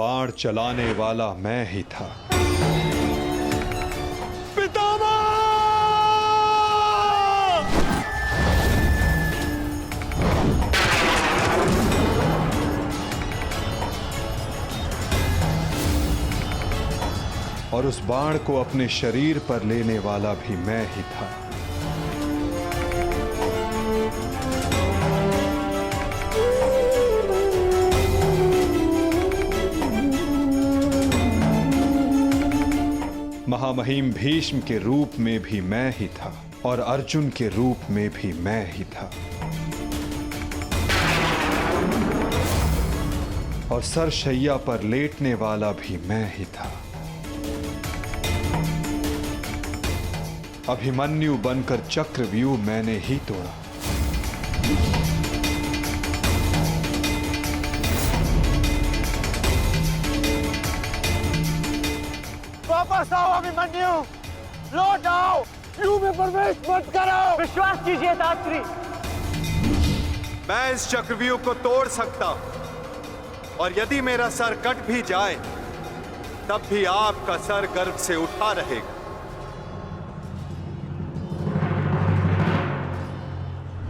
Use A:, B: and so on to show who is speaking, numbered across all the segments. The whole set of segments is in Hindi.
A: बाण चलाने वाला मैं ही था। और उस बाण को अपने शरीर पर लेने वाला भी मैं ही था। महामहिम भीष्म के रूप में भी मैं ही था और अर्जुन के रूप में भी मैं ही था। और सरशैया पर लेटने वाला भी मैं ही था। अभिमन्यु बनकर चक्रव्यूह मैंने ही तोड़ा।
B: वापस आओ अभिमन्यु, लौट आओ, व्यूह में प्रवेश मत करो। विश्वास कीजिए दात्री,
A: मैं इस चक्रव्यूह को तोड़ सकता हूं और यदि मेरा सर कट भी जाए तब भी आपका सर गर्व से उठा रहेगा।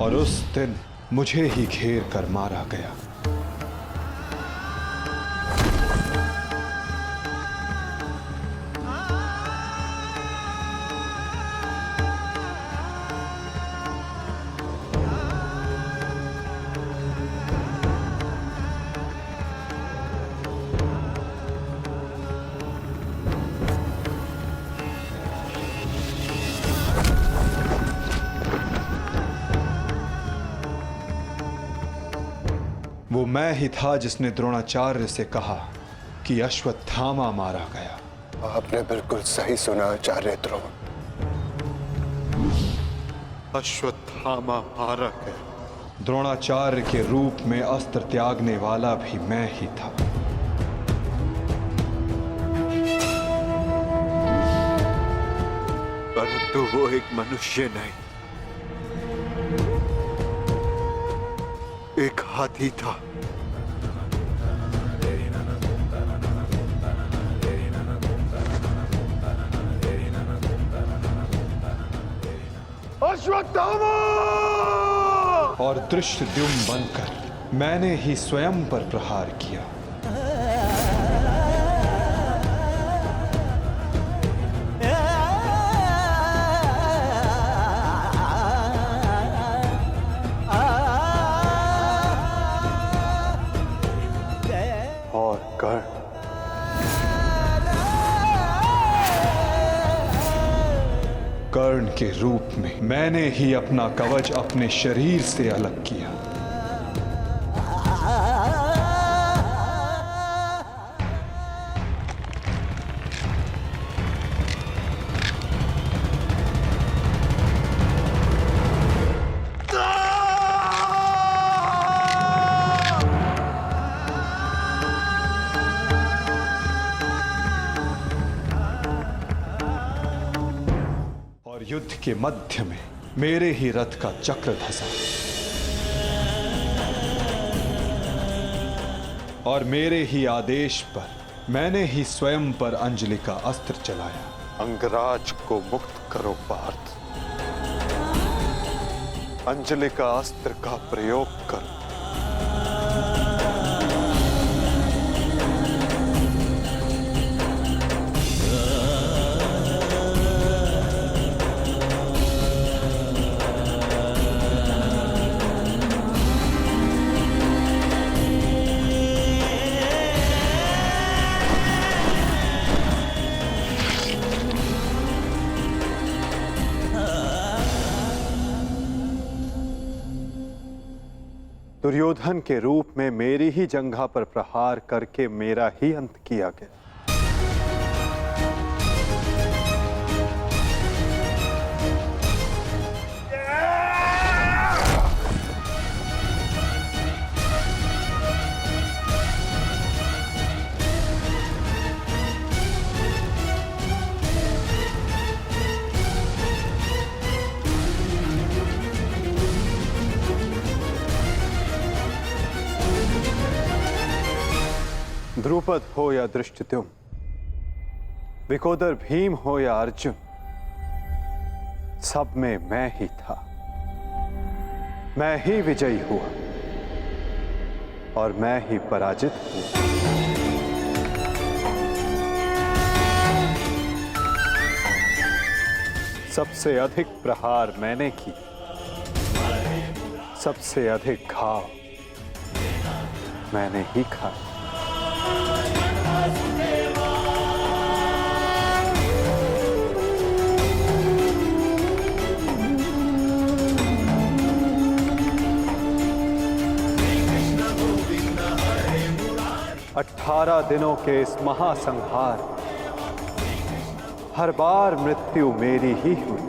A: और उस दिन मुझे ही घेर कर मारा गया। वो मैं ही था जिसने द्रोणाचार्य से कहा कि अश्वत्थामा मारा गया।
C: आपने बिल्कुल सही सुना आचार्य द्रोण।
A: अश्वत्थामा मारा गया। द्रोणाचार्य के रूप में अस्त्र त्यागने वाला भी मैं ही था।
D: परंतु वो एक मनुष्य नहीं, एक हाथी था।
B: अश्वत्थामा!
A: और धृष्टद्युम्न बनकर मैंने ही स्वयं पर प्रहार किया।
C: और
A: कर्ण के रूप में मैंने ही अपना कवच अपने शरीर से अलग किया। युद्ध के मध्य में मेरे ही रथ का चक्र धंसा और मेरे ही आदेश पर मैंने ही स्वयं पर अंजलि का अस्त्र चलाया।
D: अंगराज को मुक्त करो पार्थ, अंजलि का अस्त्र का प्रयोग करो।
C: दुर्योधन के रूप में मेरी ही जंघा पर प्रहार करके मेरा ही अंत किया गया। द्रुपद हो या धृष्टद्युम्न, विकोदर भीम हो या अर्जुन, सब में मैं ही था। मैं ही विजयी हुआ और मैं ही पराजित हुआ। सबसे अधिक प्रहार मैंने की, सबसे अधिक घाव मैंने ही खाए। 18 दिनों के इस महासंहार, हर बार मृत्यु मेरी ही हुई।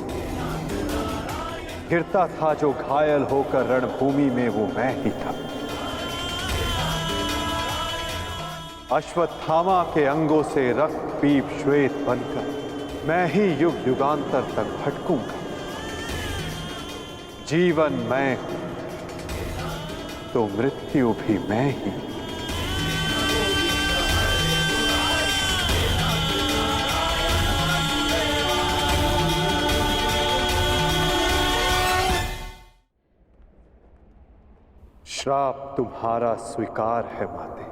C: गिरता था जो घायल होकर रणभूमि में, वो मैं ही था। अश्वत्थामा के अंगों से रक्त पीप श्वेत बनकर मैं ही युग युगांतर तक भटकूंगा। जीवन मैं हूं तो मृत्यु भी मैं ही। श्राप तुम्हारा स्वीकार है माते।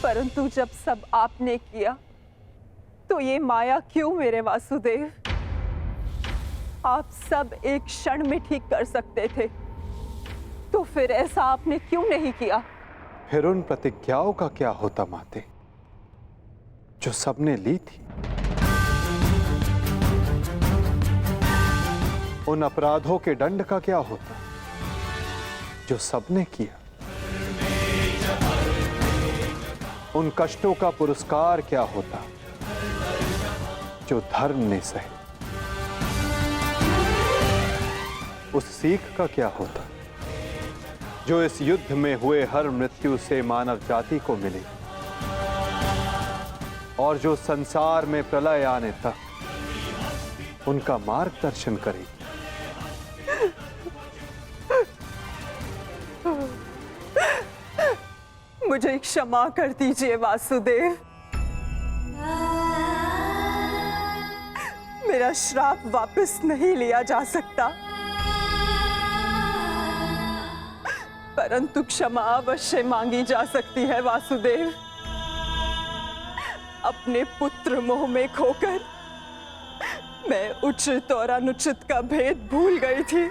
E: परंतु जब सब आपने किया तो ये माया क्यों मेरे वासुदेव? आप सब एक क्षण में ठीक कर सकते थे, तो फिर ऐसा आपने क्यों नहीं किया?
C: फिर उन प्रतिज्ञाओं का क्या होता माते, जो सबने ली थी? उन अपराधों के दंड का क्या होता, जो सबने किया? उन कष्टों का पुरस्कार क्या होता, जो धर्म ने सहे? उस सीख का क्या होता, जो इस युद्ध में हुए हर मृत्यु से मानव जाति को मिले और जो संसार में प्रलय आने तक उनका मार्गदर्शन करेगी?
E: मुझे क्षमा कर दीजिए वासुदेव। मेरा श्राप वापस नहीं लिया जा सकता, परंतु क्षमा अवश्य मांगी जा सकती है वासुदेव। अपने पुत्र मोह में खोकर मैं उचित और अनुचित का भेद भूल गई थी।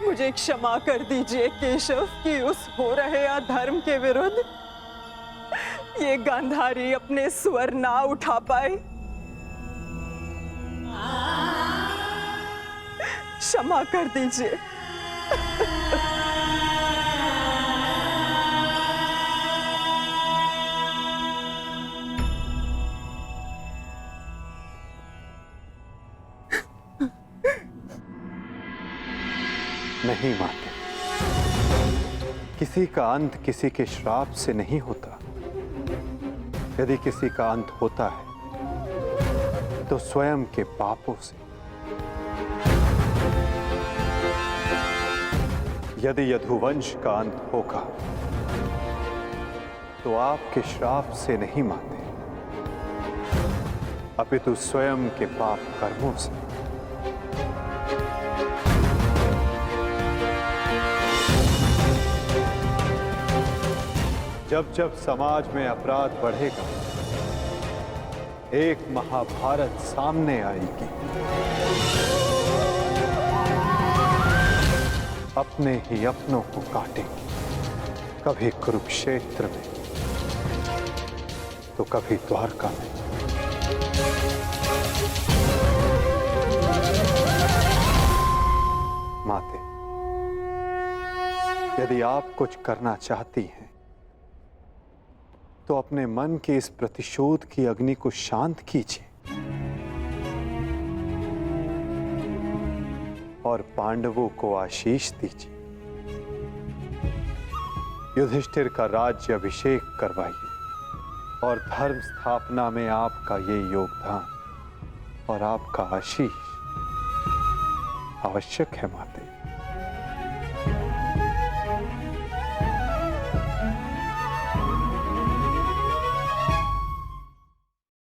E: मुझे क्षमा कर दीजिए केशव कि उस हो रहे अधर्म के विरुद्ध ये गांधारी अपने स्वर ना उठा पाए। क्षमा कर दीजिए।
C: नहीं माते, किसी का अंत किसी के श्राप से नहीं होता। यदि किसी का अंत होता है तो स्वयं के पापों से। यदि यदुवंश का अंत होगा तो आपके श्राप से नहीं माते, अपितु स्वयं के पाप कर्मों से। जब जब समाज में अपराध बढ़ेगा, एक महाभारत सामने आएगी। अपने ही अपनों को काटेंगे, कभी कुरुक्षेत्र में तो कभी द्वारका में। माते, यदि आप कुछ करना चाहती हैं तो अपने मन के इस प्रतिशोध की अग्नि को शांत कीजिए और पांडवों को आशीष दीजिए। युधिष्ठिर का राज्य अभिषेक करवाइए और धर्म स्थापना में आपका ये योगदान और आपका आशीष आवश्यक है माते।